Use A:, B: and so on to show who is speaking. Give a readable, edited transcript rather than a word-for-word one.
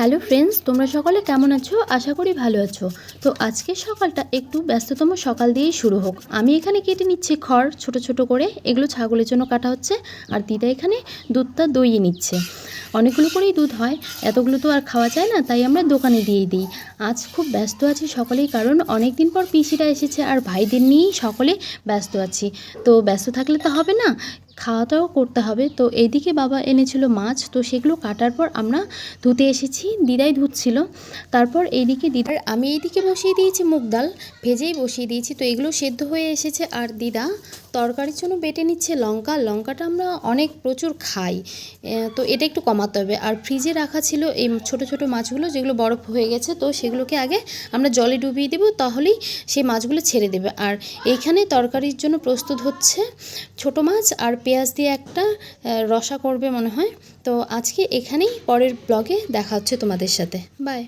A: Hello friends, তোমরা সকলে কেমন আছো? আশা করি ভালো আছো। তো আজকের সকালটা একটু ব্যস্ততম সকাল দিয়েই শুরু হোক। আমি এখানে কেটে নিচ্ছি খড় ছোট ছোট করে, এগুলো ছাগলের জন্য কাটা হচ্ছে। আর দিদা এখানে দুধটা দইয়ে নিচ্ছে। অনেকগুলো করেই দুধ হয়, এতগুলো তো আর খাওয়া যায় না, তাই আমরা দোকানে দিয়েই দিই। আজ খুব ব্যস্ত আছি সকলেই, কারণ অনেক দিন পর পিসিরা এসেছে আর ভাইদের নিয়েই সকলে ব্যস্ত আছি। তো ব্যস্ত থাকলে তো হবে না, খাওয়া দাওয়াও করতে হবে। তো এইদিকে বাবা এনেছিল মাছ, তো সেগুলো কাটার পর আমরা ধুতে এসেছি, দিদাই ধুচ্ছিল। তারপর এইদিকে দিদার আমি এইদিকে বসিয়ে দিয়েছি মুগ ডাল, ভেজেই বসিয়ে দিয়েছি। তো এগুলো সেদ্ধ হয়ে এসেছে আর দিদা তরকারির জন্য বেটে নিচ্ছে লঙ্কাটা আমরা প্রচুর খাই, তো এটা একটু কমাতে হবে। আর ফ্রিজে রাখা ছিল এই ছোট ছোট মাছগুলো, যেগুলো বরফ হয়ে গেছে, তো সেগুলোকে আগে আমরা জলে ডুবিয়ে দেবো, তাহলেই সেই মাছগুলো ছেড়ে দেবে। আর এইখানে তরকারির জন্য প্রস্তুত হচ্ছে ছোট মাছ আর পেঁয়াজ দিয়ে একটা রসা করবে মনে হয়। তো আজকে এখানেই, পরের ব্লগে দেখা হচ্ছে তোমাদের সাথে। বাই।